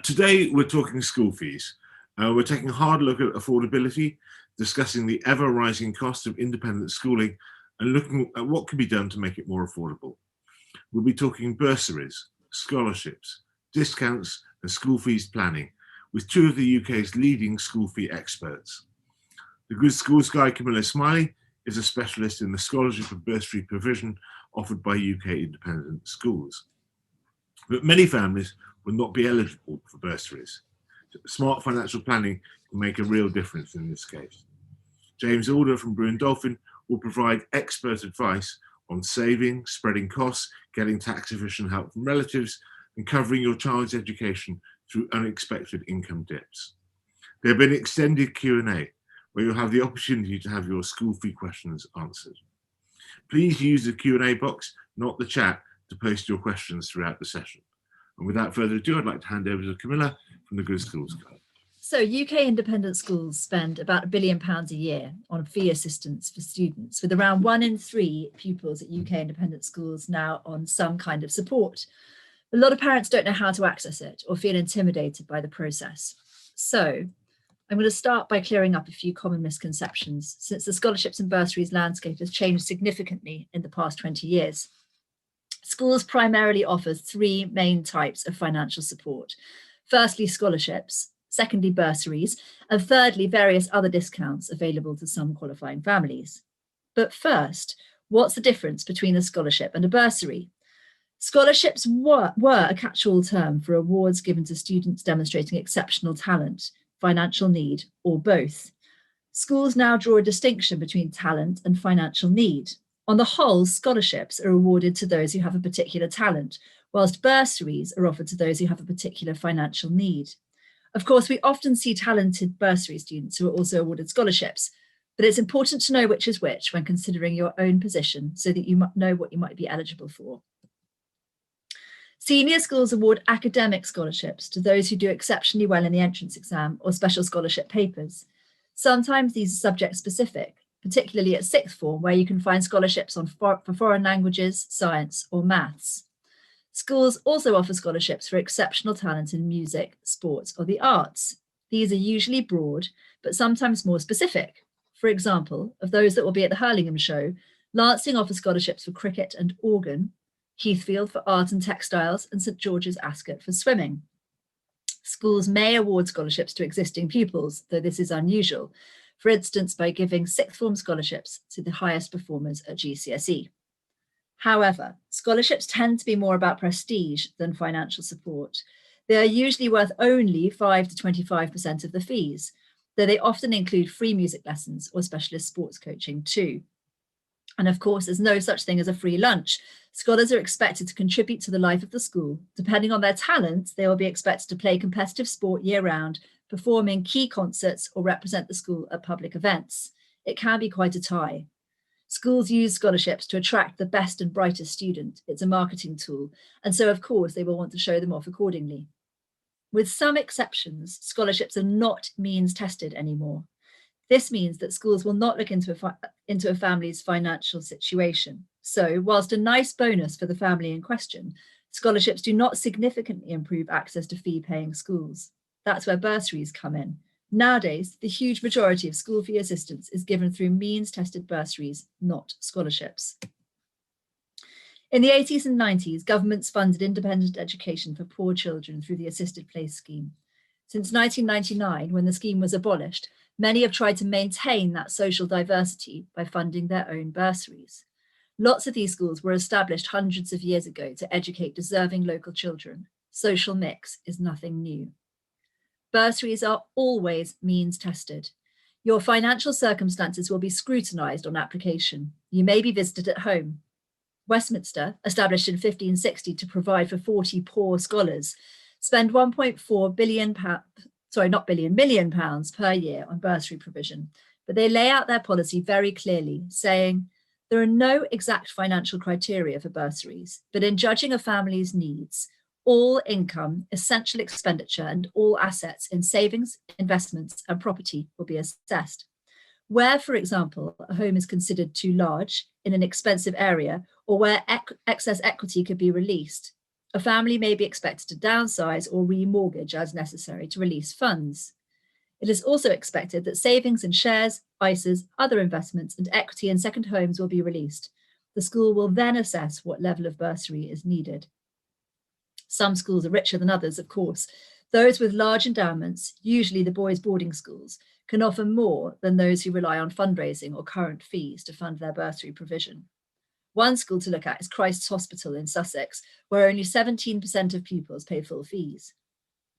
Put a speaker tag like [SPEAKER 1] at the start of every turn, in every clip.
[SPEAKER 1] Today, we're talking school fees. We're taking a hard look at affordability, discussing the ever-rising cost of independent schooling, and looking at what can be done to make it more affordable. We'll be talking bursaries, scholarships, discounts, and school fees planning with two of the UK's leading school fee experts. The Good Schools Guide, Camilla Smiley, is a specialist in the scholarship and bursary provision offered by UK independent schools. But many families will not be eligible for bursaries. Smart financial planning can make a real difference in this case. James Alder from Brewin Dolphin will provide expert advice on saving, spreading costs, getting tax efficient help from relatives, and covering your child's education through unexpected income dips. There will be an extended Q&A where you'll have the opportunity to have your school fee questions answered. Please use the Q&A box, not the chat, to post your questions throughout the session. And without further ado, I'd like to hand over to Camilla from the Good Schools Guide.
[SPEAKER 2] So UK independent schools spend about £1 billion a year on fee assistance for students, with around 1 in 3 pupils at UK independent schools now on some kind of support. A lot of parents don't know how to access it or feel intimidated by the process. So I'm going to start by clearing up a few common misconceptions, since the scholarships and bursaries landscape has changed significantly in the past 20 years. Schools primarily offer 3 main types of financial support. Firstly, scholarships, secondly, bursaries, and thirdly, various other discounts available to some qualifying families. But first, what's the difference between a scholarship and a bursary? Scholarships were a catch-all term for awards given to students demonstrating exceptional talent, financial need, or both. Schools now draw a distinction between talent and financial need. On the whole, scholarships are awarded to those who have a particular talent, whilst bursaries are offered to those who have a particular financial need. Of course, we often see talented bursary students who are also awarded scholarships, but it's important to know which is which when considering your own position so that you know what you might be eligible for. Senior schools award academic scholarships to those who do exceptionally well in the entrance exam or special scholarship papers. Sometimes these are subject specific, particularly at sixth form, where you can find scholarships for foreign languages, science, or maths. Schools also offer scholarships for exceptional talent in music, sports, or the arts. These are usually broad, but sometimes more specific. For example, of those that will be at the Hurlingham show, Lancing offers scholarships for cricket and organ, Heathfield for art and textiles, and St George's Ascot for swimming. Schools may award scholarships to existing pupils, though this is unusual, for instance, by giving sixth form scholarships to the highest performers at GCSE. However, scholarships tend to be more about prestige than financial support. They are usually worth only 5 to 25% of the fees, though they often include free music lessons or specialist sports coaching too. And of course, there's no such thing as a free lunch. Scholars are expected to contribute to the life of the school. Depending on their talents, they will be expected to play competitive sport year-round, perform in key concerts, or represent the school at public events. It can be quite a tie. Schools use scholarships to attract the best and brightest student. It's a marketing tool, and so of course they will want to show them off accordingly. With some exceptions, scholarships are not means tested anymore. This means that schools will not look into a family's financial situation. So, whilst a nice bonus for the family in question, scholarships do not significantly improve access to fee-paying schools. That's where bursaries come in. Nowadays, the huge majority of school fee assistance is given through means-tested bursaries, not scholarships. In the 80s and 90s, governments funded independent education for poor children through the Assisted Place scheme. Since 1999, when the scheme was abolished, many have tried to maintain that social diversity by funding their own bursaries. Lots of these schools were established hundreds of years ago to educate deserving local children. Social mix is nothing new. Bursaries are always means tested. Your financial circumstances will be scrutinised on application. You may be visited at home. Westminster, established in 1560 to provide for 40 poor scholars, spend £1.4 million per year on bursary provision, but they lay out their policy very clearly, saying, there are no exact financial criteria for bursaries, but in judging a family's needs, all income, essential expenditure, and all assets in savings, investments, and property will be assessed. Where, for example, a home is considered too large in an expensive area, or where excess equity could be released, A family may be expected to downsize or remortgage as necessary to release funds. It is also expected that savings in shares, ISAs, other investments, and equity in second homes will be released. The school will then assess what level of bursary is needed. Some schools are richer than others, of course. Those with large endowments, usually the boys' boarding schools, can offer more than those who rely on fundraising or current fees to fund their bursary provision. One school to look at is Christ's Hospital in Sussex, where only 17% of pupils pay full fees.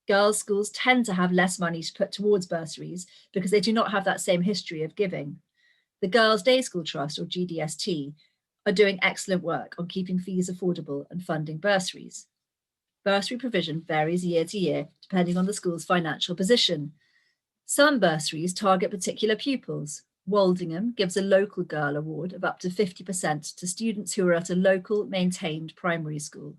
[SPEAKER 2] Girls' schools tend to have less money to put towards bursaries because they do not have that same history of giving. The Girls' Day School Trust, or GDST, are doing excellent work on keeping fees affordable and funding bursaries. Bursary provision varies year to year, depending on the school's financial position. Some bursaries target particular pupils. Woldingham gives a local girl award of up to 50% to students who are at a local maintained primary school.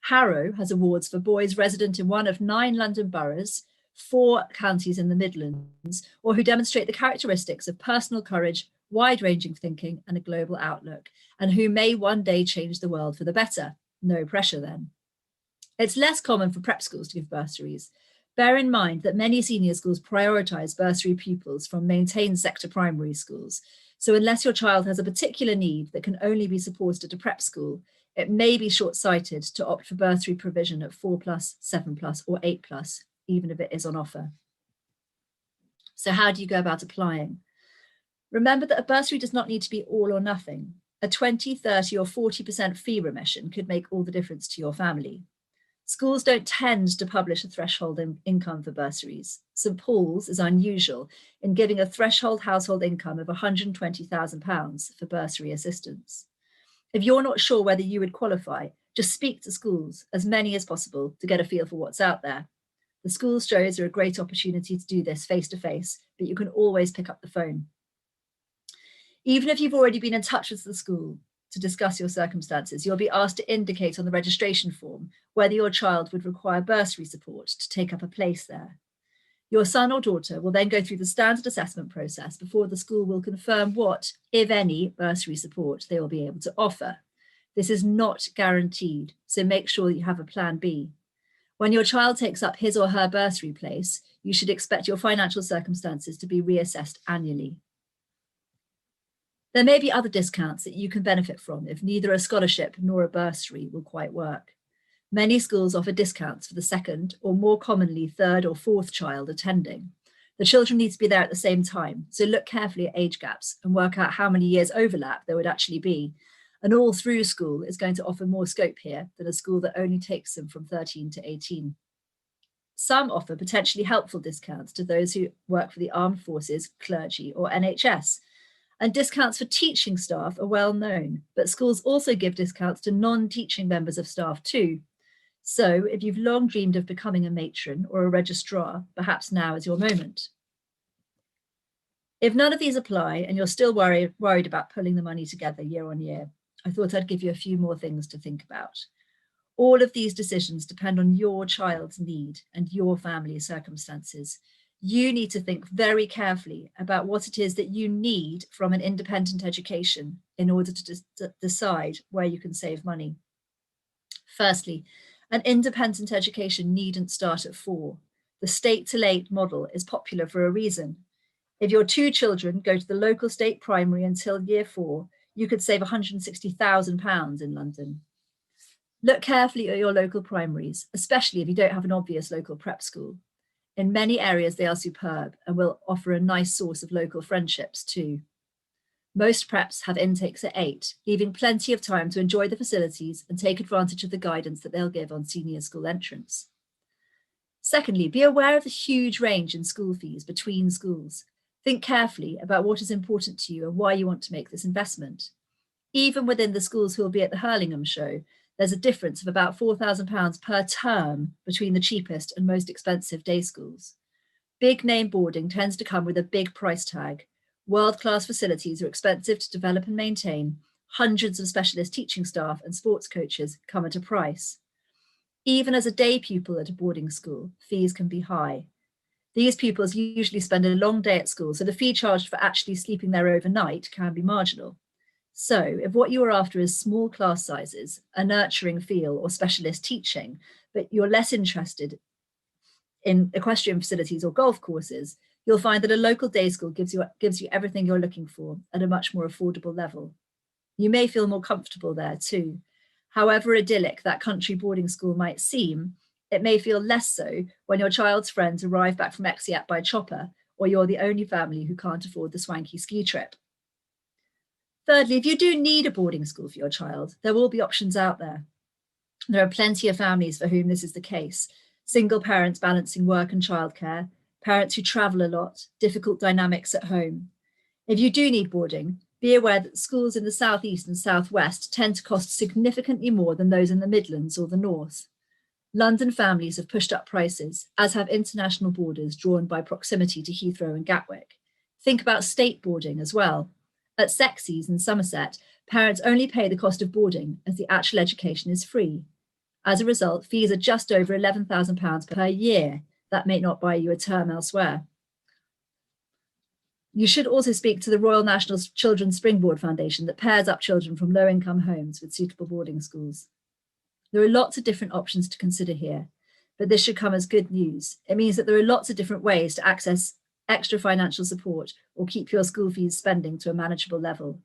[SPEAKER 2] Harrow has awards for boys resident in one of 9 London boroughs, 4 counties in the Midlands, or who demonstrate the characteristics of personal courage, wide-ranging thinking, and a global outlook, and who may one day change the world for the better. No pressure then. It's less common for prep schools to give bursaries. Bear in mind that many senior schools prioritise bursary pupils from maintained sector primary schools. So unless your child has a particular need that can only be supported at a prep school, it may be short-sighted to opt for bursary provision at 4+, 7+, or 8+, even if it is on offer. So how do you go about applying? Remember that a bursary does not need to be all or nothing. A 20, 30, or 40% fee remission could make all the difference to your family. Schools don't tend to publish a threshold income for bursaries. St Paul's is unusual in giving a threshold household income of £120,000 for bursary assistance. If you're not sure whether you would qualify, just speak to schools, as many as possible, to get a feel for what's out there. The school shows are a great opportunity to do this face-to-face, but you can always pick up the phone. Even if you've already been in touch with the school to discuss your circumstances, you'll be asked to indicate on the registration form whether your child would require bursary support to take up a place there. Your son or daughter will then go through the standard assessment process before the school will confirm what, if any, bursary support they will be able to offer. This is not guaranteed, so make sure you have a plan B. When your child takes up his or her bursary place, you should expect your financial circumstances to be reassessed annually. There may be other discounts that you can benefit from if neither a scholarship nor a bursary will quite work. Many schools offer discounts for the second, or more commonly, third or fourth child attending. The children need to be there at the same time, so look carefully at age gaps and work out how many years overlap there would actually be. An all-through school is going to offer more scope here than a school that only takes them from 13 to 18. Some offer potentially helpful discounts to those who work for the armed forces, clergy, or NHS. And discounts for teaching staff are well known, but schools also give discounts to non-teaching members of staff too. So if you've long dreamed of becoming a matron or a registrar, perhaps now is your moment. If none of these apply and you're still worried about pulling the money together year on year, I thought I'd give you a few more things to think about. All of these decisions depend on your child's need and your family's circumstances. You need to think very carefully about what it is that you need from an independent education in order to decide where you can save money. Firstly, an independent education needn't start at 4. The state to late model is popular for a reason. If your 2 children go to the local state primary until year 4, you could save £160,000 in London. Look carefully at your local primaries, especially if you don't have an obvious local prep school. In many areas, they are superb and will offer a nice source of local friendships too. Most preps have intakes at 8, leaving plenty of time to enjoy the facilities and take advantage of the guidance that they'll give on senior school entrance. Secondly, be aware of the huge range in school fees between schools. Think carefully about what is important to you and why you want to make this investment. Even within the schools who will be at the Hurlingham show, there's a difference of about £4,000 per term between the cheapest and most expensive day schools. Big name boarding tends to come with a big price tag. World-class facilities are expensive to develop and maintain. Hundreds of specialist teaching staff and sports coaches come at a price. Even as a day pupil at a boarding school, fees can be high. These pupils usually spend a long day at school, so the fee charged for actually sleeping there overnight can be marginal. So if what you are after is small class sizes, a nurturing feel, or specialist teaching, but you're less interested in equestrian facilities or golf courses, you'll find that a local day school gives you everything you're looking for at a much more affordable level. You may feel more comfortable there too. However idyllic that country boarding school might seem, it may feel less so when your child's friends arrive back from Exeat by chopper, or you're the only family who can't afford the swanky ski trip. Thirdly, if you do need a boarding school for your child, there will be options out there. There are plenty of families for whom this is the case. Single parents balancing work and childcare, parents who travel a lot, difficult dynamics at home. If you do need boarding, be aware that schools in the southeast and southwest tend to cost significantly more than those in the Midlands or the north. London families have pushed up prices, as have international borders drawn by proximity to Heathrow and Gatwick. Think about state boarding as well. At Sexy's in Somerset, parents only pay the cost of boarding as the actual education is free. As a result, fees are just over £11,000 per year. That may not buy you a term elsewhere. You should also speak to the Royal National Children's Springboard Foundation that pairs up children from low-income homes with suitable boarding schools. There are lots of different options to consider here, but this should come as good news. It means that there are lots of different ways to access extra financial support or keep your school fees spending to a manageable level.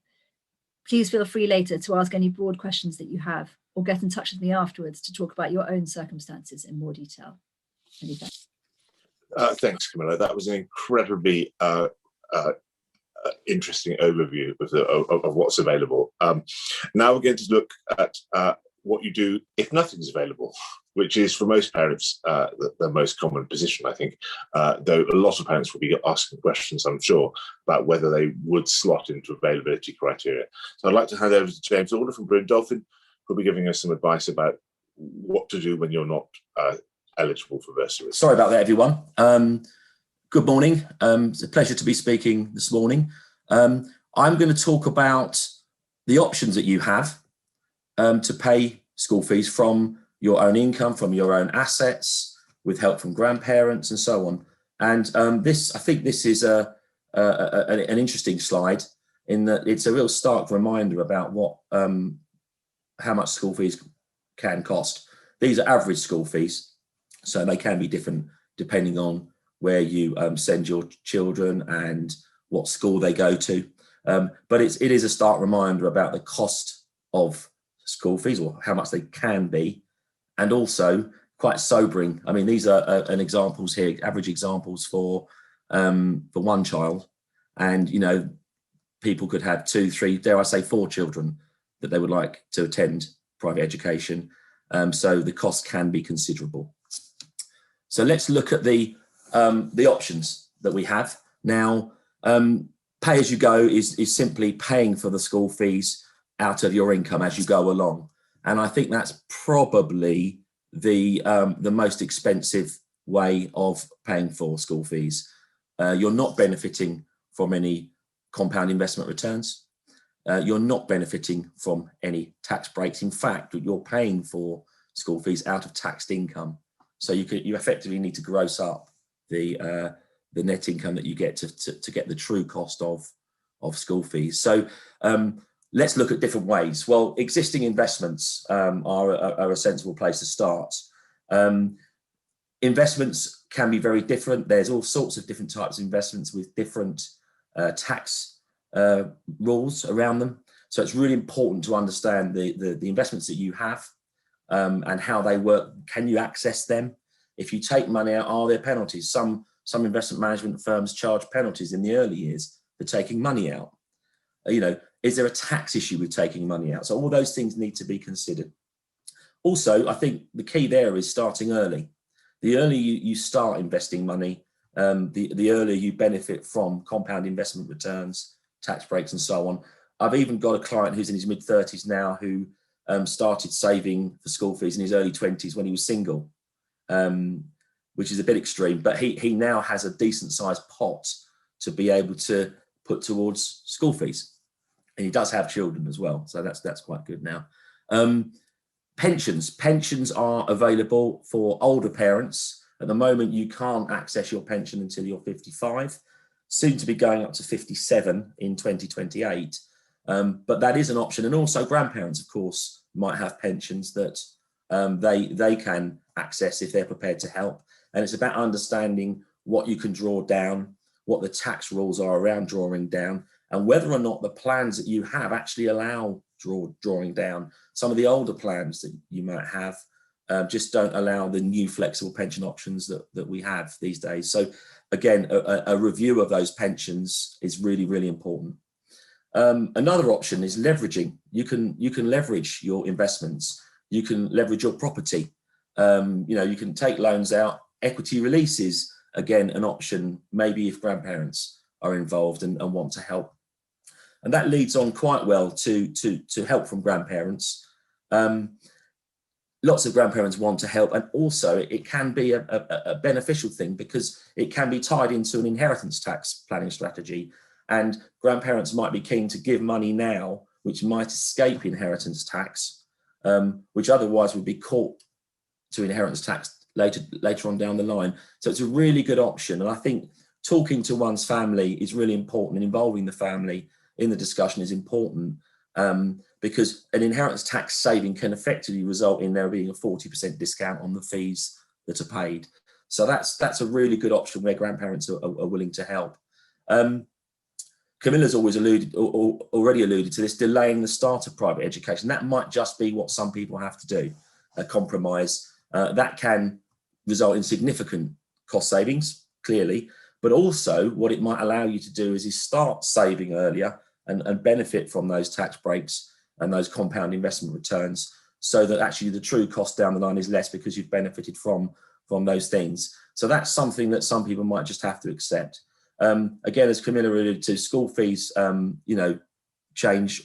[SPEAKER 2] Please feel free later to ask any broad questions that you have, or get in touch with me afterwards to talk about your own circumstances in more detail. Many thanks.
[SPEAKER 1] Thanks, Camilla. That was an incredibly interesting overview of what's available. Now we're going to look at what you do if nothing's available, which is for most parents the most common position, I think, though a lot of parents will be asking questions, I'm sure, about whether they would slot into availability criteria. So I'd like to hand over to James Alder from Brewin Dolphin, who'll be giving us some advice about what to do when you're not eligible for bursaries.
[SPEAKER 3] Sorry about that, everyone. Good morning. It's a pleasure to be speaking this morning. I'm going to talk about the options that you have to pay school fees from your own income, from your own assets, with help from grandparents and so on. And I think this is an interesting slide in that it's a real stark reminder about how much school fees can cost. These are average school fees, so they can be different depending on where you send your children and what school they go to. But it is a stark reminder about the cost of school fees, or how much they can be, and also quite sobering. I mean, these are examples here, average examples for one child, and people could have 2, 3, dare I say 4 children that they would like to attend private education. So the cost can be considerable. So let's look at the options that we have now. Pay as you go is simply paying for the school fees out of your income as you go along, and I think that's probably the most expensive way of paying for school fees. You're not benefiting from any compound investment returns. You're not benefiting from any tax breaks. In fact, you're paying for school fees out of taxed income. So you effectively need to gross up the net income that you get to get the true cost of school fees. So let's look at different ways. Well, existing investments are a sensible place to start. Investments can be very different. There's all sorts of different types of investments with different tax rules around them. So it's really important to understand the investments that you have and how they work. Can you access them? If you take money out, are there penalties? Some investment management firms charge penalties in the early years for taking money out. Is there a tax issue with taking money out? So all those things need to be considered. Also, I think the key there is starting early. The earlier you start investing money, the earlier you benefit from compound investment returns, tax breaks and so on. I've even got a client who's in his mid-30s now who started saving for school fees in his early 20s when he was single, which is a bit extreme, but he now has a decent sized pot to be able to put towards school fees. And he does have children as well, so that's quite good now. Pensions are available for older parents. At the moment, you can't access your pension until you're 55, soon to be going up to 57 in 2028. But that is an option. And also grandparents, of course, might have pensions that they can access if they're prepared to help. And it's about understanding what you can draw down, what the tax rules are around drawing down, and whether or not the plans that you have actually allow drawing down. Some of the older plans that you might have just don't allow the new flexible pension options that we have these days. So again, a review of those pensions is really, really important. Another option is leveraging. You can leverage your investments. You can leverage your property. You can take loans out. Equity releases, again, an option, maybe if grandparents are involved and want to help. And that leads on quite well to help from grandparents. Lots of grandparents want to help, and also it can be a beneficial thing because it can be tied into an inheritance tax planning strategy. And grandparents might be keen to give money now, which might escape inheritance tax, which otherwise would be caught to inheritance tax later on down the line. So it's a really good option. And I think talking to one's family is really important, and involving the family in the discussion is important, because an inheritance tax saving can effectively result in there being a 40% discount on the fees that are paid. So that's a really good option where grandparents are willing to help. Camilla's already alluded to this, delaying the start of private education. That might just be what some people have to do, a compromise. That can result in significant cost savings, clearly, but also what it might allow you to do is start saving earlier and benefit from those tax breaks and those compound investment returns, so that actually the true cost down the line is less because you've benefited from those things. So that's something that some people might just have to accept. Again, as Camilla alluded to, school fees, change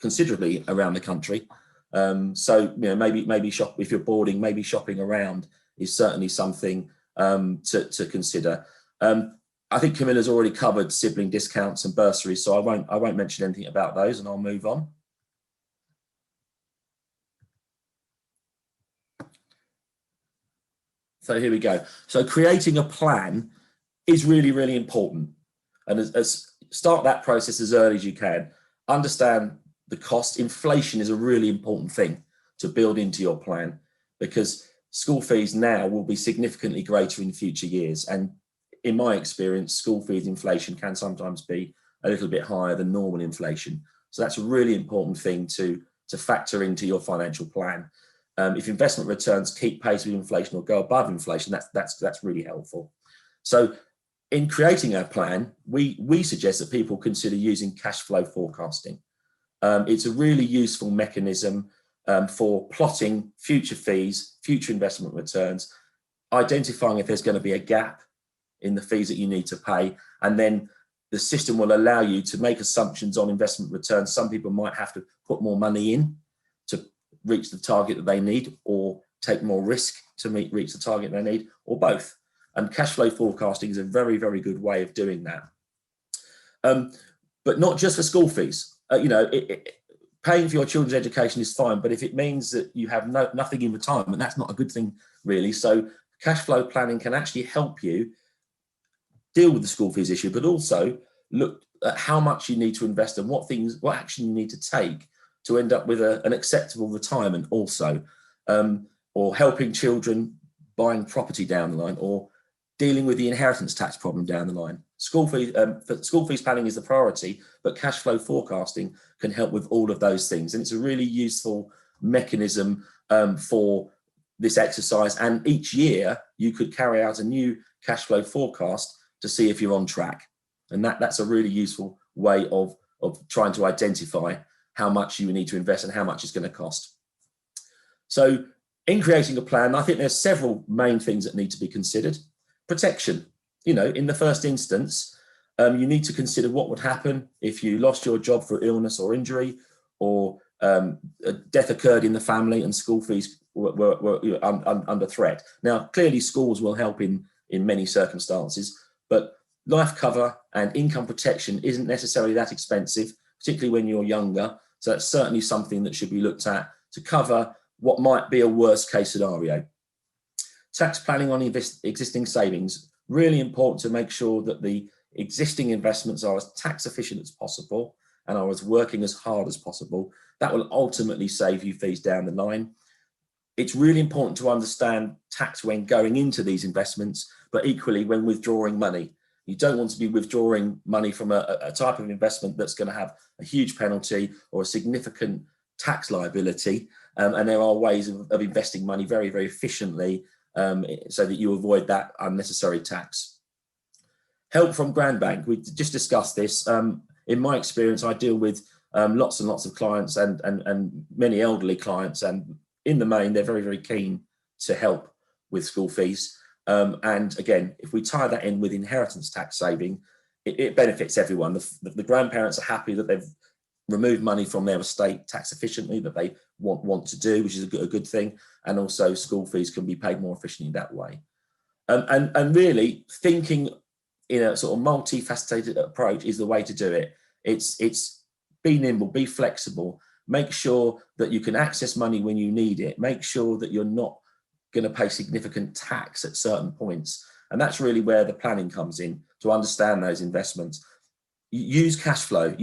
[SPEAKER 3] considerably around the country. So maybe shop if you're boarding, maybe shopping around is certainly something to consider. I think Camilla's already covered sibling discounts and bursaries, so I won't mention anything about those, and I'll move on. So here we go. So creating a plan is really, really important, and as start that process as early as you can. Understand the cost. Inflation is a really important thing to build into your plan, because school fees now will be significantly greater in future years. And in my experience, school fees inflation can sometimes be a little bit higher than normal inflation. So that's a really important thing to factor into your financial plan. If investment returns keep pace with inflation or go above inflation, that's really helpful. So in creating our plan, we suggest that people consider using cash flow forecasting. It's a really useful mechanism for plotting future fees, future investment returns, identifying if there's going to be a gap in the fees that you need to pay, and then the system will allow you to make assumptions on investment returns. Some people might have to put more money in to reach the target that they need, or take more risk to reach the target they need, or both. And cash flow forecasting is a very, very good way of doing that. But not just for school fees. Paying for your children's education is fine, but if it means that you have nothing in retirement, that's not a good thing, really. So cash flow planning can actually help you deal with the school fees issue, but also look at how much you need to invest and what action you need to take to end up with an acceptable retirement also, or helping children buying property down the line, or dealing with the inheritance tax problem down the line. School fees planning is the priority, but cash flow forecasting can help with all of those things. And it's a really useful mechanism for this exercise. And each year you could carry out a new cash flow forecast to see if you're on track. And that's a really useful way of trying to identify how much you need to invest and how much it's going to cost. So in creating a plan, I think there's several main things that need to be considered. Protection. In the first instance, you need to consider what would happen if you lost your job for illness or injury, or a death occurred in the family and school fees were under threat. Now, clearly schools will help in many circumstances, but life cover and income protection isn't necessarily that expensive, particularly when you're younger. So that's certainly something that should be looked at to cover what might be a worst case scenario. Tax planning on existing savings, really important to make sure that the existing investments are as tax efficient as possible and are as working as hard as possible, that will ultimately save you fees down the line. It's really important to understand tax when going into these investments, but equally when withdrawing money. You don't want to be withdrawing money from a type of investment that's going to have a huge penalty or a significant tax liability. And there are ways of investing money very, very efficiently so that you avoid that unnecessary tax. Help from Grand Bank. We just discussed this. In my experience, I deal with lots and lots of clients and many elderly clients, and in the main, they're very, very keen to help with school fees. And again, if we tie that in with inheritance tax saving, it benefits everyone. The grandparents are happy that they've removed money from their estate tax efficiently, that they want to do, which is a good thing. And also school fees can be paid more efficiently that way. And really thinking in a sort of multifaceted approach is the way to do it. It's be nimble, be flexible, make sure that you can access money when you need it, make sure that you're not going to pay significant tax at certain points. And that's really where the planning comes in, to understand those investments. Use cash flow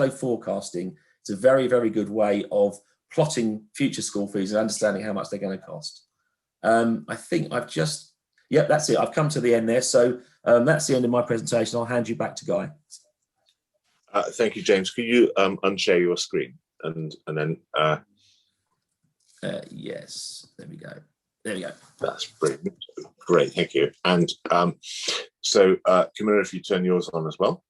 [SPEAKER 3] forecasting. It's a very, very good way of plotting future school fees and understanding how much they're going to cost. I think I've just, that's it. I've come to the end there. So that's the end of my presentation. I'll hand you back to Guy.
[SPEAKER 1] Thank you, James. Could you unshare your screen and then?
[SPEAKER 3] Yes, there we go. There we go.
[SPEAKER 1] That's brilliant. Great, thank you. And so Camilla, if you turn yours on as well.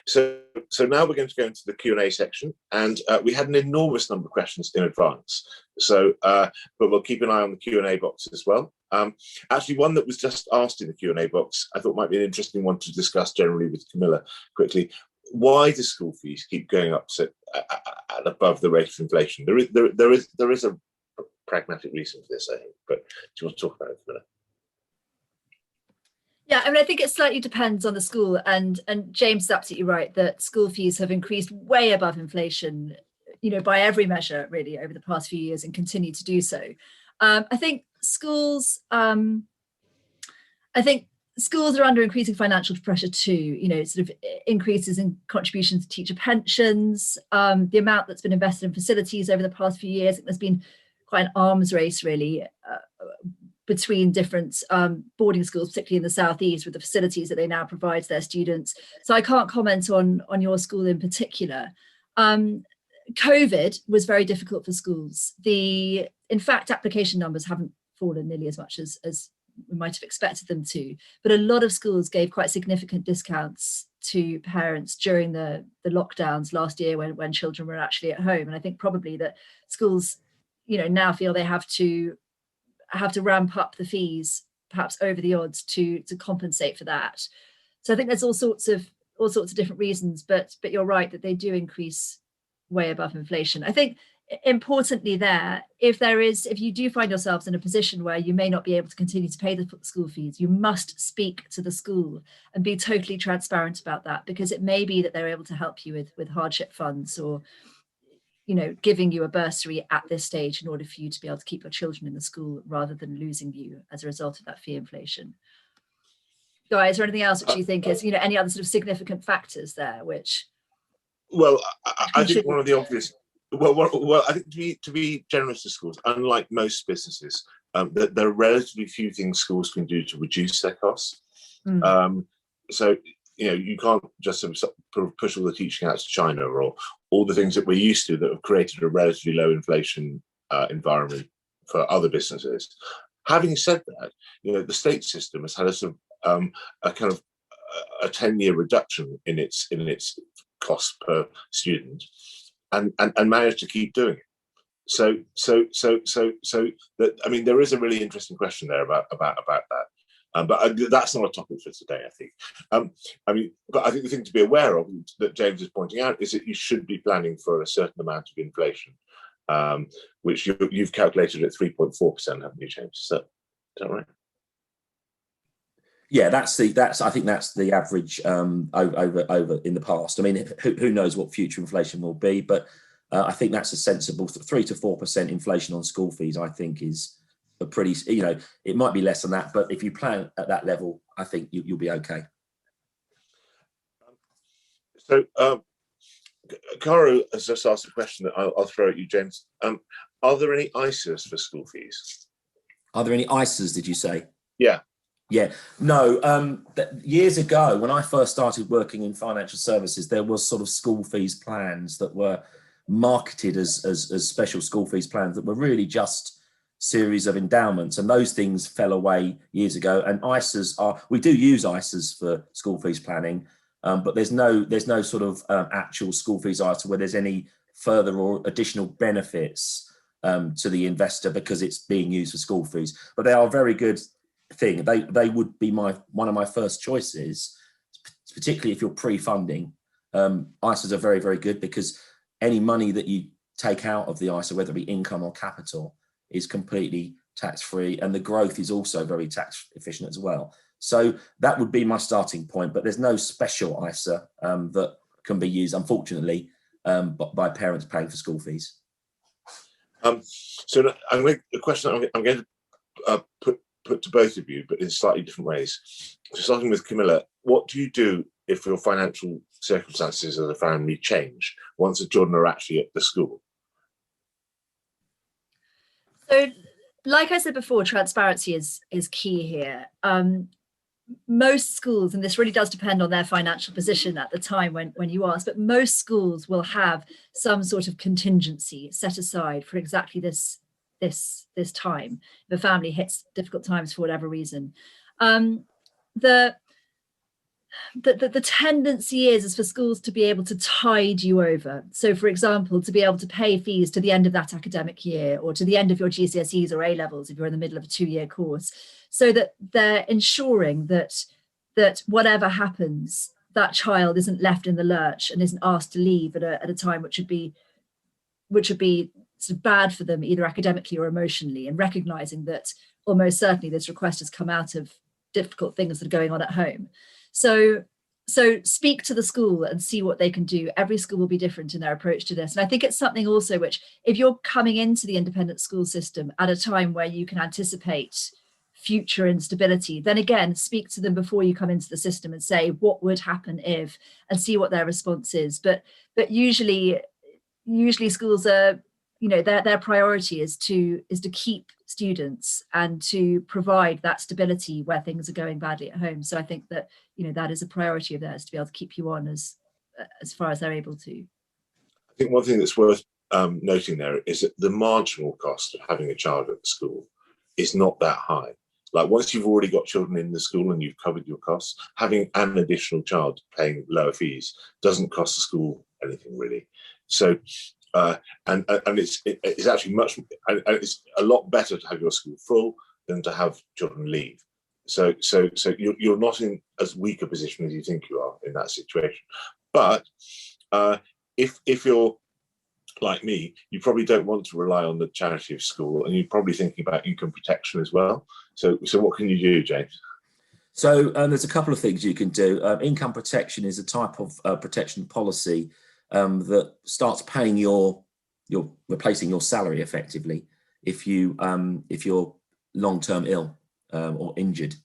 [SPEAKER 1] So now we're going to go into the Q&A section, and we had an enormous number of questions in advance. So, but we'll keep an eye on the Q&A box as well. Actually, one that was just asked in the Q&A box, I thought might be an interesting one to discuss generally with Camilla quickly. Why do school fees keep going up so above the rate of inflation? There is a pragmatic reason for this, I think. But do you want to talk about it, Camilla?
[SPEAKER 2] Yeah, I mean, I think it slightly depends on the school, and James is absolutely right that school fees have increased way above inflation, by every measure really over the past few years, and continue to do so. I think schools are under increasing financial pressure too. Sort of increases in contributions to teacher pensions, the amount that's been invested in facilities over the past few years. There's been quite an arms race really between different boarding schools, particularly in the southeast, with the facilities that they now provide to their students. So I can't comment on your school in particular. COVID was very difficult for schools. In fact, application numbers haven't fallen nearly as much as we might have expected them to, but a lot of schools gave quite significant discounts to parents during the lockdowns last year when children were actually at home. And I think probably that schools, now feel they have to ramp up the fees, perhaps over the odds, to compensate for that. So I think there's all sorts of different reasons, but you're right that they do increase way above inflation. I think importantly there, if you do find yourselves in a position where you may not be able to continue to pay the school fees, you must speak to the school and be totally transparent about that, because it may be that they're able to help you with hardship funds, or giving you a bursary at this stage in order for you to be able to keep your children in the school rather than losing you as a result of that fee inflation. Guy, is there anything else which you think is, any other sort of significant factors there which? Well,
[SPEAKER 1] I think one of the obvious, well, I think to be generous to schools, unlike most businesses, there are relatively few things schools can do to reduce their costs. So, you can't just sort of push all the teaching out to China, or all the things that we're used to that have created a relatively low inflation environment for other businesses. Having said that, the state system has had a sort of a kind of a 10-year reduction in its cost per student, and managed to keep doing it. So that, I mean, there is a really interesting question there about that. But that's not a topic for today, I think. But I think the thing to be aware of, that James is pointing out, is that you should be planning for a certain amount of inflation, which you've calculated at 3.4%, haven't you, James? Is that right?
[SPEAKER 3] Yeah, I think that's the average over in the past. I mean, who knows what future inflation will be, but I think that's a sensible 3 to 4% inflation on school fees. I think is a pretty, it might be less than that, but if you plan at that level, I think you'll be okay.
[SPEAKER 1] So, Caro has just asked a question that I'll throw at you, James. Are there any ISAs for school fees?
[SPEAKER 3] Are there any ISAs, did you say?
[SPEAKER 1] Yeah.
[SPEAKER 3] Yeah, no, years ago, when I first started working in financial services, there was sort of school fees plans that were marketed as special school fees plans that were really just series of endowments, and those things fell away years ago. And ISAs we do use ISAs for school fees planning, but there's no sort of actual school fees ISA where there's any further or additional benefits to the investor because it's being used for school fees. But they are a very good thing. They would be one of my first choices, particularly if you're pre-funding. ISAs are very, very good because any money that you take out of the ISA, whether it be income or capital, is completely tax-free, and the growth is also very tax efficient as well. So that would be my starting point, but there's no special ISA that can be used, unfortunately, by parents paying for school fees.
[SPEAKER 1] So the question I'm going to put to both of you, but in slightly different ways. So starting with Camilla, what do you do if your financial circumstances as a family change once the children are actually at the school?
[SPEAKER 2] So, like I said before, transparency is key here. Most schools, and this really does depend on their financial position at the time when you ask, but most schools will have some sort of contingency set aside for exactly this time. If a family hits difficult times for whatever reason. The tendency is for schools to be able to tide you over. So, for example, to be able to pay fees to the end of that academic year or to the end of your GCSEs or A levels if you're in the middle of a 2-year course, so that they're ensuring that whatever happens, that child isn't left in the lurch and isn't asked to leave at a time which would be sort of bad for them, either academically or emotionally, and recognizing that almost certainly this request has come out of difficult things that are going on at home. So speak to the school and see what they can do. Every school will be different in their approach to this. And I think it's something also which, if you're coming into the independent school system at a time where you can anticipate future instability, then again, speak to them before you come into the system and say, what would happen if, and see what their response is. But usually schools are, their priority is to keep students and to provide that stability where things are going badly at home. So I think that that is a priority of theirs, to be able to keep you on as far as they're able to.
[SPEAKER 1] I think one thing that's worth noting there is that the marginal cost of having a child at the school is not that high. Like, once you've already got children in the school and you've covered your costs, having an additional child paying lower fees doesn't cost the school anything really. So and it's actually it's a lot better to have your school full than to have children leave. So you're not in as weak a position as you think you are in that situation. But if you're like me, you probably don't want to rely on the charity of school, and you're probably thinking about income protection as well. So what can you do, James?
[SPEAKER 3] So there's a couple of things you can do. Income protection is a type of protection policy that starts paying you're replacing your salary effectively if you're long-term ill or injured.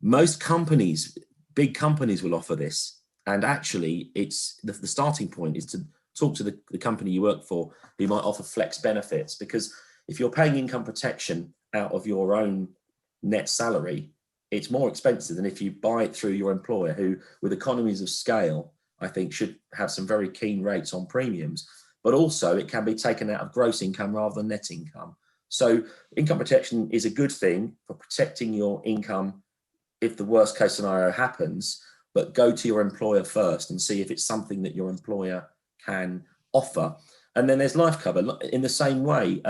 [SPEAKER 3] Most companies, big companies, will offer this, and actually it's the starting point is to talk to the company you work for, who might offer flex benefits, because if you're paying income protection out of your own net salary, it's more expensive than if you buy it through your employer, who, with economies of scale, I think should have some very keen rates on premiums, but also it can be taken out of gross income rather than net income. So income protection is a good thing for protecting your income if the worst case scenario happens, but go to your employer first and see if it's something that your employer can offer. And then there's life cover in the same way.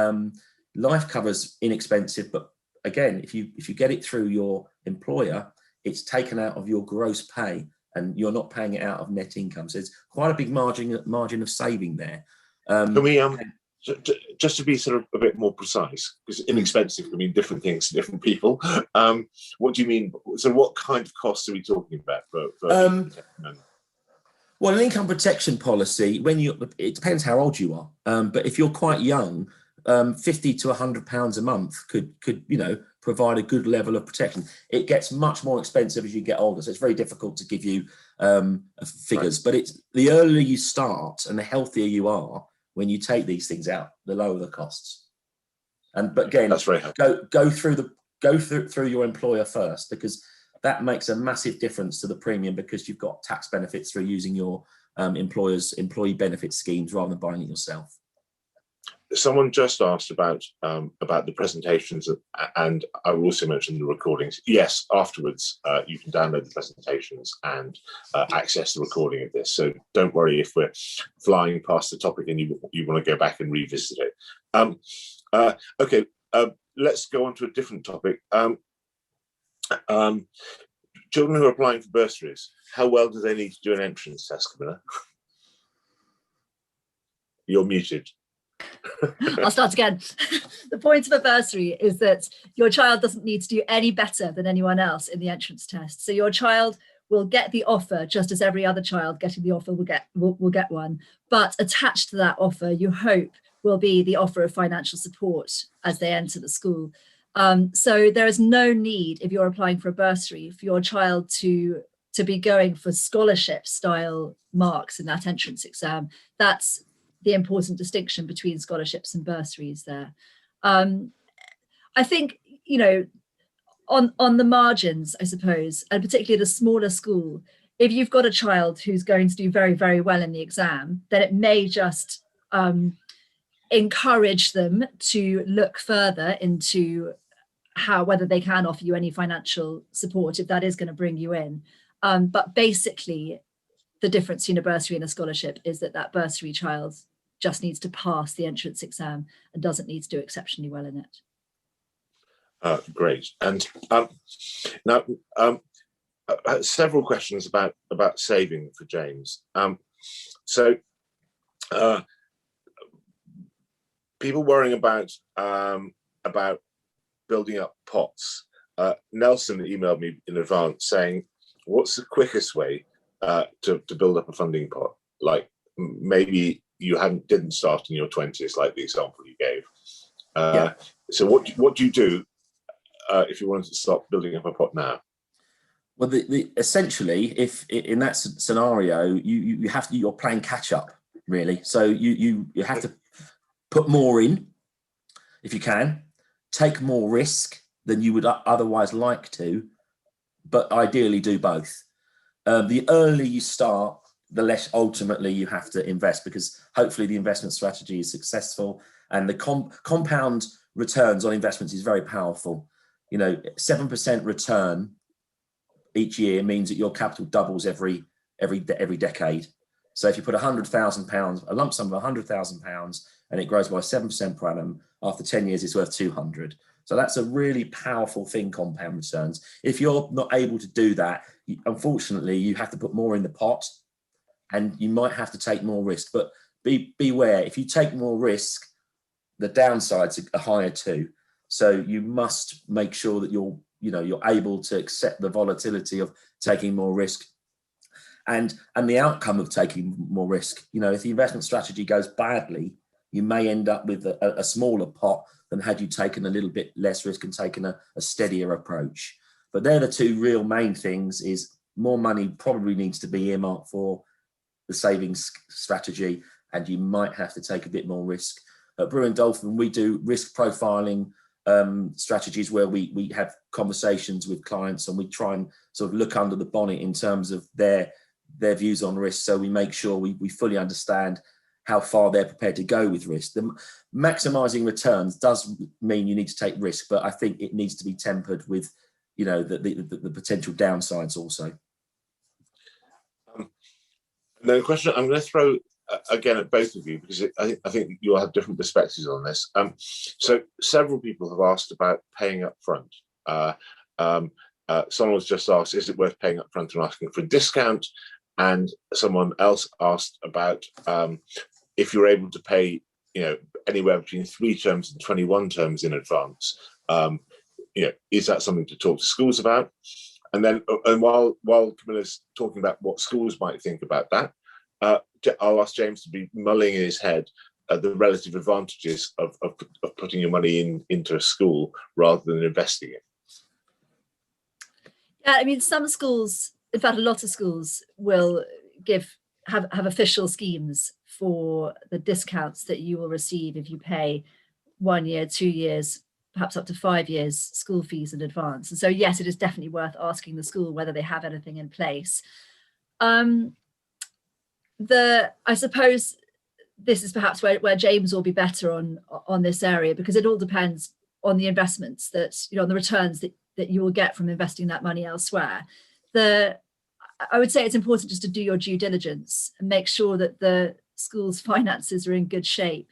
[SPEAKER 3] Life cover is inexpensive, but again, if you get it through your employer, it's taken out of your gross pay, and you're not paying it out of net income. So it's quite a big margin of saving there.
[SPEAKER 1] Can we, just to be sort of a bit more precise, because inexpensive can mean different things to different people. What do you mean? So what kind of costs are we talking about for
[SPEAKER 3] well, an income protection policy, it depends how old you are. But if you're quite young, £50 to £100 a month could provide a good level of protection. It gets much more expensive as you get older, so it's very difficult to give you figures. Right. But it's the earlier you start and the healthier you are when you take these things out, the lower the costs. But again, that's very helpful. Go through your employer first, because that makes a massive difference to the premium, because you've got tax benefits through using your employer's employee benefit schemes rather than buying it yourself.
[SPEAKER 1] Someone just asked about the presentations, and I will also mention the recordings. Yes, afterwards you can download the presentations and access the recording of this. So don't worry if we're flying past the topic and you want to go back and revisit it. Okay, let's go on to a different topic. Children who are applying for bursaries, how well do they need to do an entrance test, Camilla? You're muted.
[SPEAKER 2] I'll start again. The point of a bursary is that your child doesn't need to do any better than anyone else in the entrance test. So your child will get the offer just as every other child getting the offer will get one. But attached to that offer, you hope, will be the offer of financial support as they enter the school. So there is no need, if you're applying for a bursary, for your child to be going for scholarship style marks in that entrance exam. That's the important distinction between scholarships and bursaries there. I think, you know, on the margins, I suppose, and particularly the smaller school, if you've got a child who's going to do very, very well in the exam, then it may just encourage them to look further into whether they can offer you any financial support if that is going to bring you in. But basically, the difference between a bursary and a scholarship is that bursary child just needs to pass the entrance exam and doesn't need to do exceptionally well in it.
[SPEAKER 1] Great. And now, several questions about saving for James. People worrying about building up pots. Nelson emailed me in advance saying, what's the quickest way to build up a funding pot? Like, maybe you didn't start in your 20s, like the example you gave. Yeah. So what do you do if you wanted to start building up a pot now?
[SPEAKER 3] Well, essentially, if in that scenario, you're playing catch up, really. So you have to put more in, if you can, take more risk than you would otherwise like to, but ideally do both. The earlier you start, the less ultimately you have to invest, because hopefully the investment strategy is successful, and the compound returns on investments is very powerful. You know, 7% return each year means that your capital doubles every decade. So if you put £100,000, a lump sum of £100,000, and it grows by 7% per annum, after 10 years, it's worth 200. So that's a really powerful thing, compound returns. If you're not able to do that, unfortunately, you have to put more in the pot, and you might have to take more risk. But beware, if you take more risk, the downsides are higher too. So you must make sure that you're able to accept the volatility of taking more risk, and the outcome of taking more risk. You know, if the investment strategy goes badly, you may end up with a smaller pot than had you taken a little bit less risk and taken a steadier approach. But they're the two real main things. Is more money probably needs to be earmarked for the savings strategy, and you might have to take a bit more risk. At Brewin Dolphin, we do risk profiling strategies where we have conversations with clients, and we try and sort of look under the bonnet in terms of their views on risk. So we make sure we fully understand how far they're prepared to go with risk. The maximizing returns does mean you need to take risk, but I think it needs to be tempered with, you know, the potential downsides also.
[SPEAKER 1] And then a question I'm going to throw again at both of you, because I think you'll have different perspectives on this. So several people have asked about paying up front. Someone was just asked, is it worth paying up front and asking for a discount? And someone else asked about if you're able to pay, you know, anywhere between 3 terms and 21 terms in advance. You know, is that something to talk to schools about? And then, and while Camilla's talking about what schools might think about that, I'll ask James to be mulling in his head the relative advantages of putting your money into a school rather than investing it.
[SPEAKER 2] Yeah, I mean, some schools, in fact, a lot of schools will have official schemes for the discounts that you will receive if you pay 1 year, 2 years, perhaps up to 5 years school fees in advance. And so, yes, it is definitely worth asking the school whether they have anything in place. I suppose this is perhaps where James will be better on this area, because it all depends on the investments that, on the returns that you will get from investing that money elsewhere. I would say it's important just to do your due diligence and make sure that the school's finances are in good shape,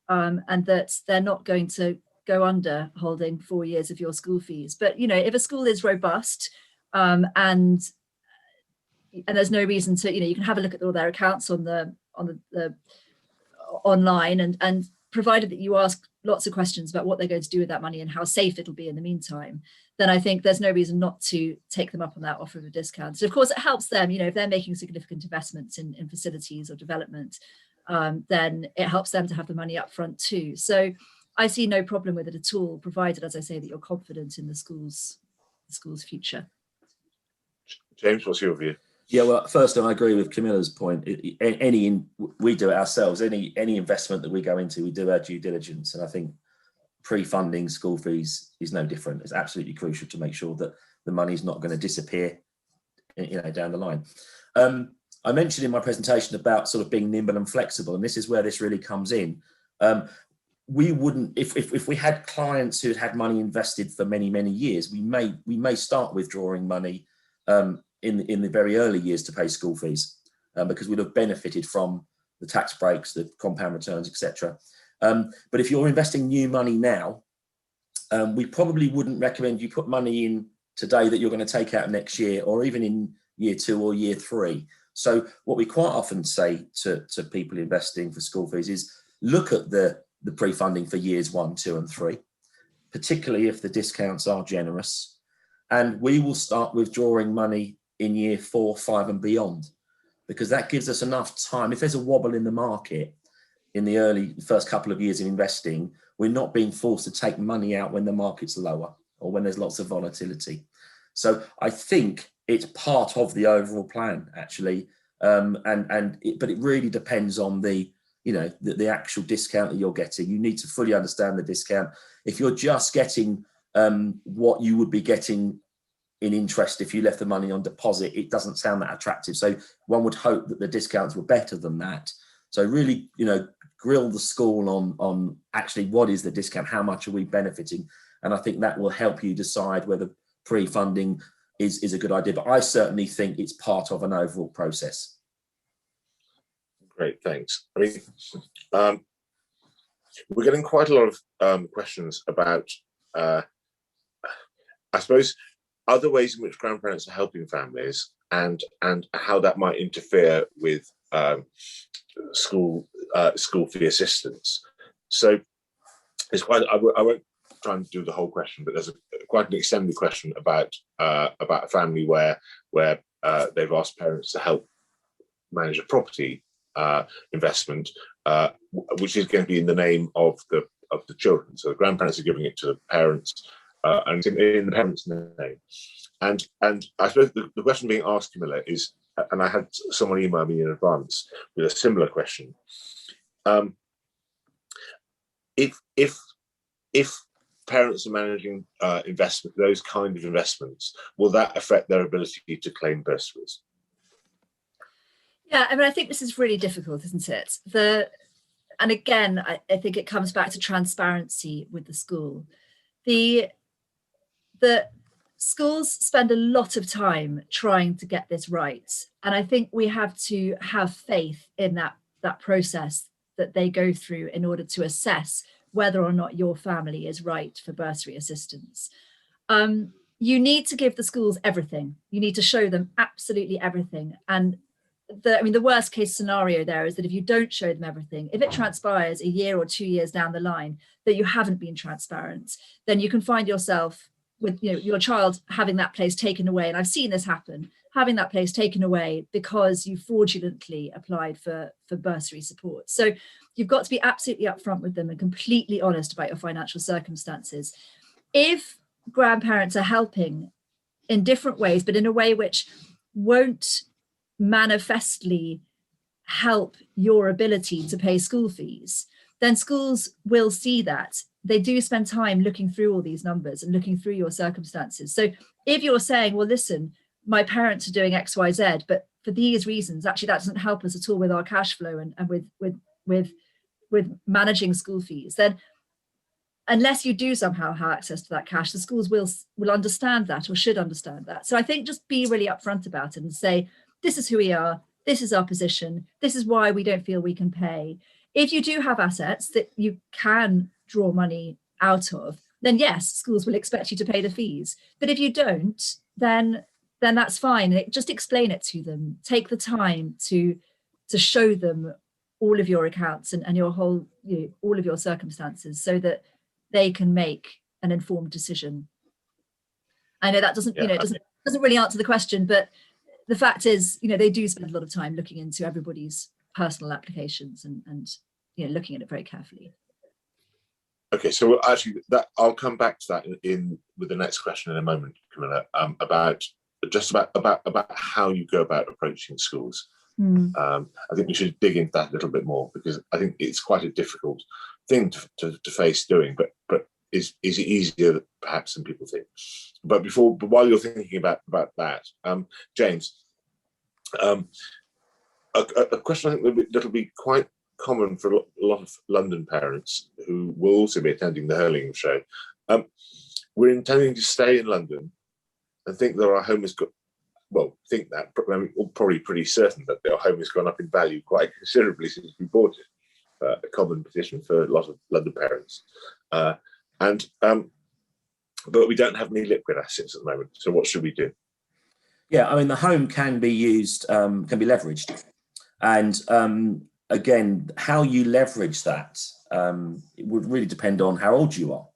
[SPEAKER 2] and that they're not going to go under holding 4 years of your school fees. But, if a school is robust, and there's no reason to, you can have a look at all their accounts on the online, and provided that you ask lots of questions about what they're going to do with that money and how safe it'll be in the meantime, then I think there's no reason not to take them up on that offer of a discount. So of course it helps them, if they're making significant investments in facilities or development, then it helps them to have the money up front too. So I see no problem with it at all, provided, as I say, that you're confident in the school's future.
[SPEAKER 1] James, what's your view?
[SPEAKER 3] Yeah, well, first, I agree with Camilla's point. We do it ourselves. Any investment that we go into, we do our due diligence, and I think pre-funding school fees is no different. It's absolutely crucial to make sure that the money's not going to disappear, down the line. I mentioned in my presentation about sort of being nimble and flexible, and this is where this really comes in. We wouldn't, if we had clients who had money invested for many, many years, we may start withdrawing money in the very early years to pay school fees, because we'd have benefited from the tax breaks, the compound returns, etc. But if you're investing new money now, we probably wouldn't recommend you put money in today that you're going to take out next year, or even in year 2 or year 3. So what we quite often say to people investing for school fees is look at the pre-funding for years 1, 2 and 3, particularly if the discounts are generous. And we will start withdrawing money in year 4, 5 and beyond, because that gives us enough time. If there's a wobble in the market in the first couple of years of investing, we're not being forced to take money out when the market's lower or when there's lots of volatility. So I think it's part of the overall plan, actually. But it really depends on the actual discount that you're getting. You need to fully understand the discount. If you're just getting what you would be getting in interest if you left the money on deposit, it doesn't sound that attractive. So one would hope that the discounts were better than that. So really, grill the school on actually what is the discount, how much are we benefiting? And I think that will help you decide whether pre-funding is a good idea. But I certainly think it's part of an overall process.
[SPEAKER 1] Great, thanks. I mean, we're getting quite a lot of questions about, I suppose, other ways in which grandparents are helping families, and how that might interfere with school fee assistance. So it's quite. I won't try and do the whole question, but there's quite an extended question about a family where they've asked parents to help manage a property investment, which is going to be in the name of the children. So the grandparents are giving it to the parents, and in the parents' name. And I suppose the question being asked, Camilla, is, and I had someone email me in advance with a similar question. If parents are managing investment, those kind of investments, will that affect their ability to claim bursaries?
[SPEAKER 2] Yeah, I mean, I think this is really difficult, isn't it? And again, I think it comes back to transparency with the school. The schools spend a lot of time trying to get this right, and I think we have to have faith in that process that they go through in order to assess whether or not your family is right for bursary assistance. You need to give the schools everything. You need to show them absolutely everything. And the worst case scenario there is that if you don't show them everything, if it transpires a year or 2 years down the line that you haven't been transparent, then you can find yourself with your child having that place taken away. And I've seen this happen, having that place taken away because you fraudulently applied for bursary support. So you've got to be absolutely upfront with them and completely honest about your financial circumstances. If grandparents are helping in different ways, but in a way which won't manifestly help your ability to pay school fees, then schools will see that. They do spend time looking through all these numbers and looking through your circumstances. So if you're saying, well, listen, my parents are doing X, Y, Z, but for these reasons, actually that doesn't help us at all with our cash flow and with managing school fees, then unless you do somehow have access to that cash, the schools will understand that, or should understand that. So I think just be really upfront about it and say, this is who we are, this is our position, this is why we don't feel we can pay. If you do have assets that you can draw money out of, then yes, schools will expect you to pay the fees. But if you don't, then that's fine. Just explain it to them. Take the time to show them all of your accounts and your whole, all of your circumstances, so that they can make an informed decision. I know that doesn't, it doesn't really answer the question, but the fact is, they do spend a lot of time looking into everybody's personal applications and looking at it very carefully.
[SPEAKER 1] Okay, so actually, I'll come back to that in with the next question in a moment, Camilla, about how you go about approaching schools. I think we should dig into that a little bit more, because I think it's quite a difficult thing to face doing, but is easier perhaps than people think. But while you're thinking about that, James, a question I think that'll be quite common for a lot of London parents who will also be attending the Hurlingham show. We're intending to stay in London and think that our home has got, probably pretty certain that our home has gone up in value quite considerably since we bought it. A common position for a lot of London parents. But we don't have any liquid assets at the moment. So what should we do?
[SPEAKER 3] Yeah, I mean, the home can be used, can be leveraged. And again, how you leverage that, it would really depend on how old you are.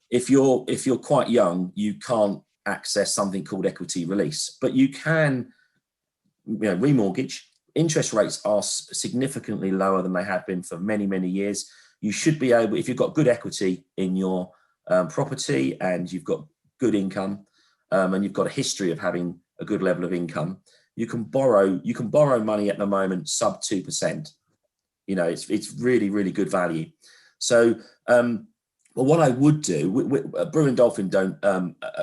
[SPEAKER 3] If you're quite young, you can't access something called equity release, but you can remortgage. Interest rates are significantly lower than they have been for many, many years. You should be able, if you've got good equity in your property and you've got good income, and you've got a history of having a good level of income, you can borrow money at the moment sub 2%. It's really, really good value. So what I would do, Brewin Dolphin don't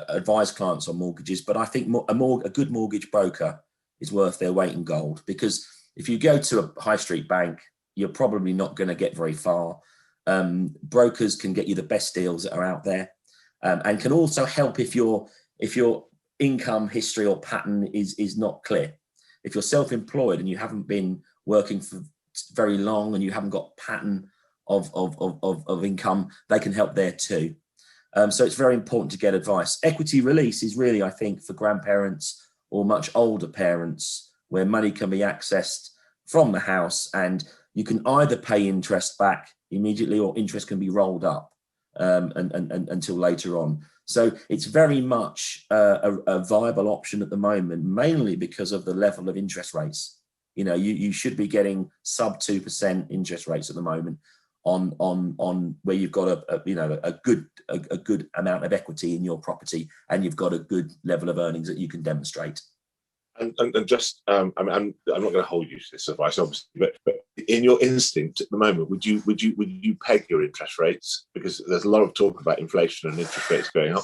[SPEAKER 3] advise clients on mortgages, but I think a good mortgage broker is worth their weight in gold, because if you go to a high street bank, you're probably not going to get very far. Brokers can get you the best deals that are out there, and can also help if your income history or pattern is not clear. If you're self-employed and you haven't been working for very long and you haven't got pattern of income, they can help there too. So it's very important to get advice. Equity release is really, I think, for grandparents or much older parents, where money can be accessed from the house, and you can either pay interest back immediately or interest can be rolled up and until later on. So it's very much a viable option at the moment, mainly because of the level of interest rates. You should be getting sub 2% interest rates at the moment on where you've got a good amount of equity in your property and you've got a good level of earnings that you can demonstrate.
[SPEAKER 1] And just, I'm not going to hold you to this advice, obviously, but in your instinct at the moment, would you peg your interest rates? Because there's a lot of talk about inflation and interest rates going up.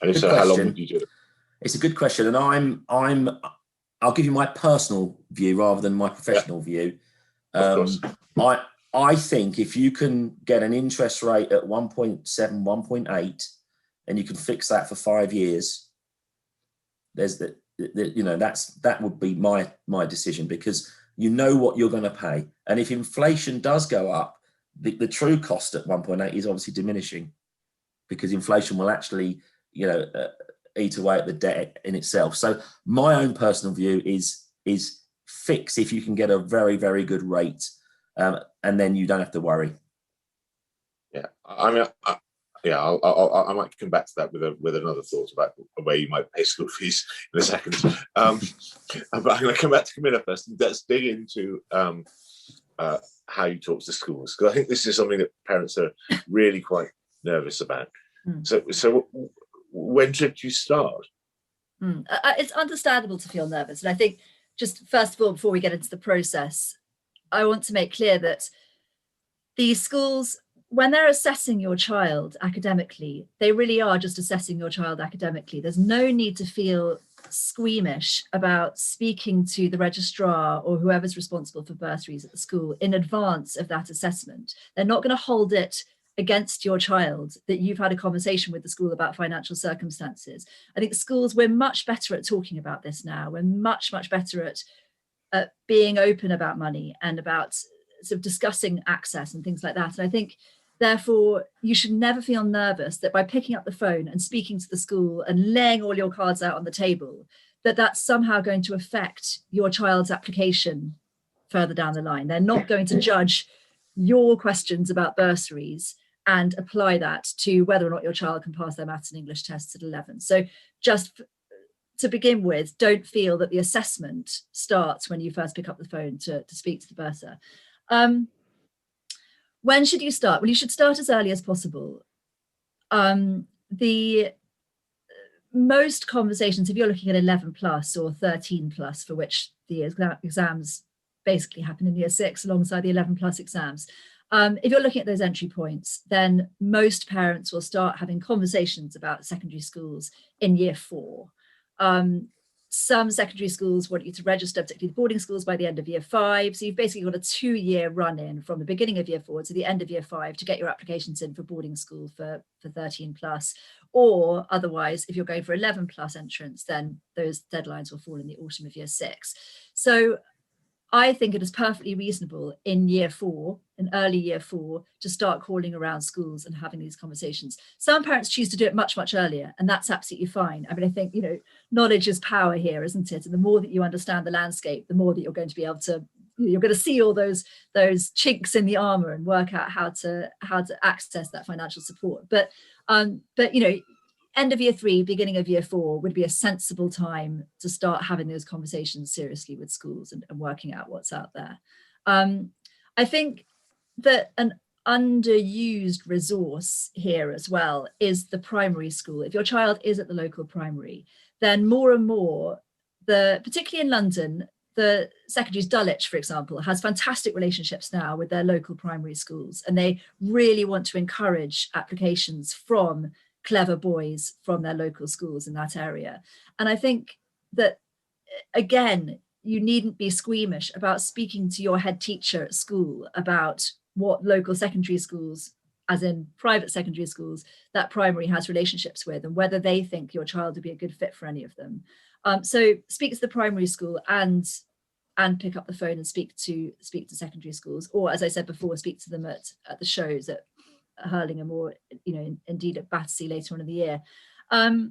[SPEAKER 1] And if so, how long would you do it?
[SPEAKER 3] It's a good question, and I'll give you my personal view rather than my professional view.
[SPEAKER 1] Of course.
[SPEAKER 3] I think if you can get an interest rate at 1.7, 1.8, and you can fix that for 5 years, that would be my decision, because you know what you're going to pay. And if inflation does go up, the true cost at 1.8 is obviously diminishing, because inflation will actually, eat away at the debt in itself. So my own personal view is fix if you can get a very, very good rate, and then you don't have to worry.
[SPEAKER 1] Yeah, I mean, I might come back to that with another thought about where you might pay school fees in a second. But I'm going to come back to Camilla first. Let's dig into how you talk to schools, because I think this is something that parents are really quite nervous about. So when should you start?
[SPEAKER 2] It's understandable to feel nervous. And I think just first of all, before we get into the process, I want to make clear that these schools, when they're assessing your child academically, they really are just assessing your child academically. There's no need to feel squeamish about speaking to the registrar or whoever's responsible for bursaries at the school in advance of that assessment. They're not going to hold it against your child that you've had a conversation with the school about financial circumstances. I think schools, we're much better at talking about this now. We're much better at being open about money and about sort of discussing access and things like that. And I think, therefore, you should never feel nervous that by picking up the phone and speaking to the school and laying all your cards out on the table, that that's somehow going to affect your child's application further down the line. They're not going to judge your questions about bursaries and apply that to whether or not your child can pass their maths and English tests at 11. So just to begin with, don't feel that the assessment starts when you first pick up the phone to speak to the bursar. When should you start? Well, you should start as early as possible. The most conversations, if you're looking at 11 plus or 13 plus, for which the exams basically happen in year 6 alongside the 11 plus exams, if you're looking at those entry points, then most parents will start having conversations about secondary schools in year 4. Some secondary schools want you to register, particularly the boarding schools, by the end of year 5. So you've basically got a 2-year run in from the beginning of year 4 to the end of year 5 to get your applications in for boarding school for 13 plus. Or otherwise, if you're going for 11 plus entrance, then those deadlines will fall in the autumn of year 6. So I think it is perfectly reasonable in year 4, in early year 4, to start calling around schools and having these conversations. Some parents choose to do it much earlier, and that's absolutely fine. I mean, I think, knowledge is power here, isn't it? And the more that you understand the landscape, the more that you're going to be able to, you're going to see all those chinks in the armor and work out how to access that financial support. But end of year 3, beginning of year 4 would be a sensible time to start having those conversations seriously with schools and working out what's out there. I think that an underused resource here as well is the primary school. If your child is at the local primary, then more and more, particularly in London, the Secondaries Dulwich, for example, has fantastic relationships now with their local primary schools, and they really want to encourage applications from clever boys from their local schools in that area. And I think that, again, you needn't be squeamish about speaking to your head teacher at school about what local secondary schools, as in private secondary schools, that primary has relationships with, and whether they think your child would be a good fit for any of them. So speak to the primary school and pick up the phone and speak to secondary schools, or, as I said before, speak to them at the shows at Hurlingham, or indeed at Battersea later on in the year. I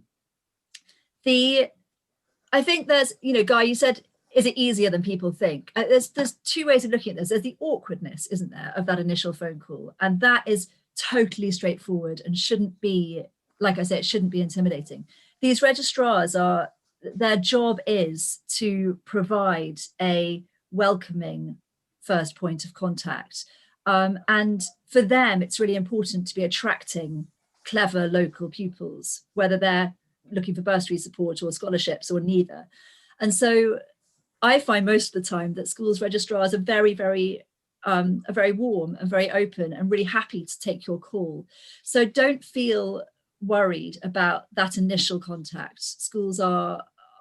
[SPEAKER 2] think there's, Guy, you said, is it easier than people think? There's 2 ways of looking at this. There's the awkwardness, isn't there, of that initial phone call, and that is totally straightforward and shouldn't be, like I said, it shouldn't be intimidating. These registrars their job is to provide a welcoming first point of contact. And for them, it's really important to be attracting clever local pupils, whether they're looking for bursary support or scholarships or neither. And so I find most of the time that schools registrars are very warm and very open and really happy to take your call. So don't feel worried about that initial contact. Schools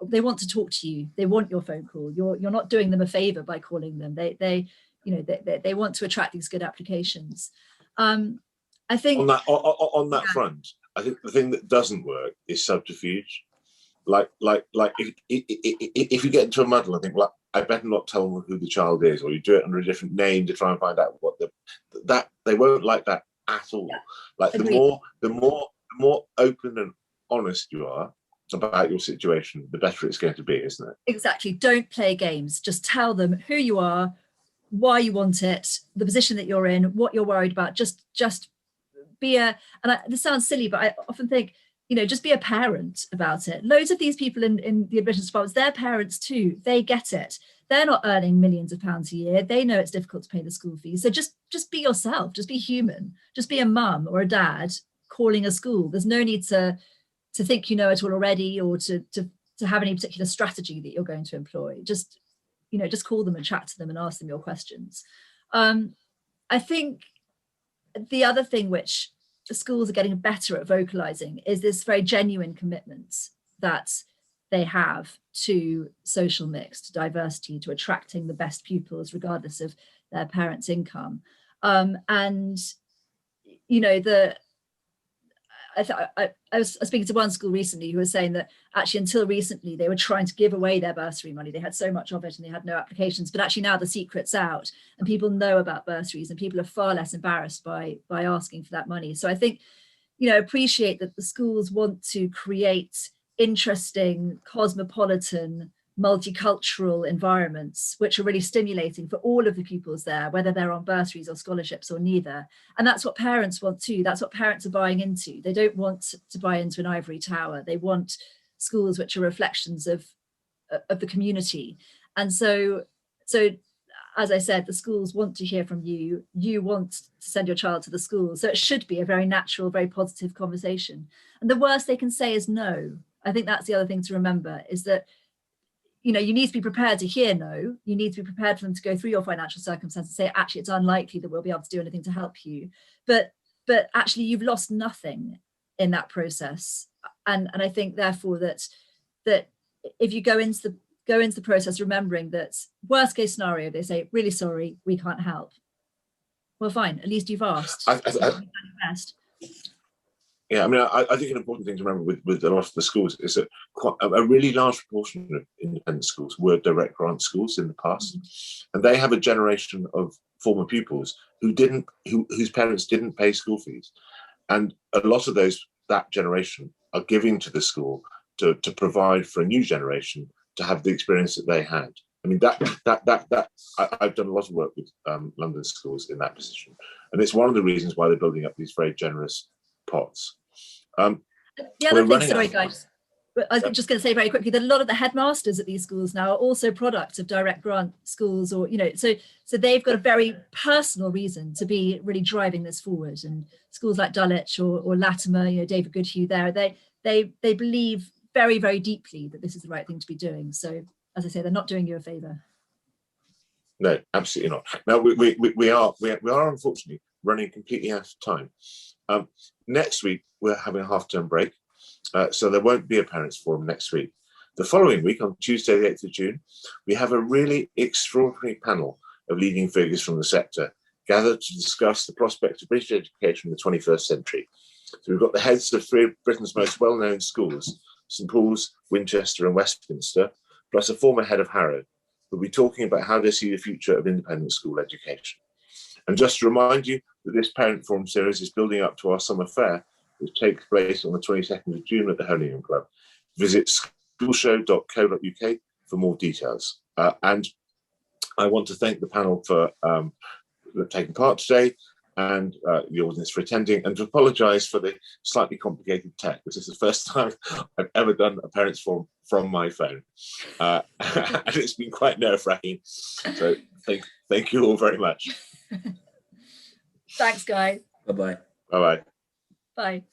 [SPEAKER 2] they want to talk to you. They want your phone call. You're not doing them a favor by calling them. They want to attract these good applications. I think
[SPEAKER 1] on that front, I think the thing that doesn't work is subterfuge. Like if you get into a muddle, I think, well, I better not tell them who the child is, or you do it under a different name to try and find out what that they won't like that at all. Yeah. Like the more open and honest you are about your situation, the better it's going to be, isn't it?
[SPEAKER 2] Exactly. Don't play games. Just tell them who you are, why you want it, the position that you're in, what you're worried about. Just be this sounds silly, but I often think, just be a parent about it. Loads of these people in the admissions departments, they're parents too. They get it. They're not earning millions of pounds a year. They know it's difficult to pay the school fees. So just be yourself. Just be human. Just be a mum or a dad calling a school. There's no need to think you know it all already, or to have any particular strategy that you're going to employ. Just, you know, just call them and chat to them and ask them your questions. I think the other thing which the schools are getting better at vocalizing is this very genuine commitment that they have to social mix, to diversity, to attracting the best pupils regardless of their parents' income. And, you know, I was speaking to one school recently who was saying that actually until recently they were trying to give away their bursary money. They had so much of it and they had no applications, but actually now the secret's out and people know about bursaries and people are far less embarrassed by asking for that money. So I think, you know, appreciate that the schools want to create interesting, cosmopolitan, multicultural environments which are really stimulating for all of the pupils there, whether they're on bursaries or scholarships or neither. And that's what parents want too. That's what parents are buying into. They don't want to buy into an ivory tower. They want schools which are reflections of the community. And so as I said, the schools want to hear from you. You want to send your child to the school. So it should be a very natural, very positive conversation. And the worst they can say is no. I think that's the other thing to remember, is that, you know, you need to be prepared to hear no. You need to be prepared for them to go through your financial circumstances and say, actually, it's unlikely that we'll be able to do anything to help you. But actually, you've lost nothing in that process. And I think, therefore, that if you go into the process remembering that worst case scenario, they say, really sorry, we can't help. Well, fine, at least you've asked.
[SPEAKER 1] Yeah, I mean, I think an important thing to remember with a lot of the schools is that a really large proportion of independent schools were direct grant schools in the past, and they have a generation of former pupils whose parents didn't pay school fees, and a lot of that generation are giving to the school to provide for a new generation to have the experience that they had. I mean, I've done a lot of work with London schools in that position, and it's one of the reasons why they're building up these very generous pots.
[SPEAKER 2] The other thing, sorry guys, I was just going to say very quickly that a lot of the headmasters at these schools now are also products of direct grant schools, or, you know, so they've got a very personal reason to be really driving this forward. And schools like Dulwich or Latimer, you know, David Goodhue there, they believe very, very deeply that this is the right thing to be doing. So as I say, they're not doing you a favour.
[SPEAKER 1] No, absolutely not. Now we are unfortunately running completely out of time. Next week we're having a half-term break, so there won't be a parents' forum next week. The following week, on Tuesday the 8th of June, we have a really extraordinary panel of leading figures from the sector gathered to discuss the prospect of British education in the 21st century. So we've got the heads of three of Britain's most well-known schools, St Paul's, Winchester and Westminster, plus a former head of Harrow, who'll be talking about how they see the future of independent school education. And just to remind you that this Parent Forum series is building up to our summer fair, which takes place on the 22nd of June at the Holingham Club. Visit schoolshow.co.uk for more details. And I want to thank the panel for taking part today, and the audience for attending, and to apologise for the slightly complicated tech. This is the first time I've ever done a Parents Forum from my phone. And it's been quite nerve-wracking. So thank you all very much.
[SPEAKER 2] Thanks, guys.
[SPEAKER 3] Bye-bye.
[SPEAKER 1] Bye-bye.
[SPEAKER 2] Bye.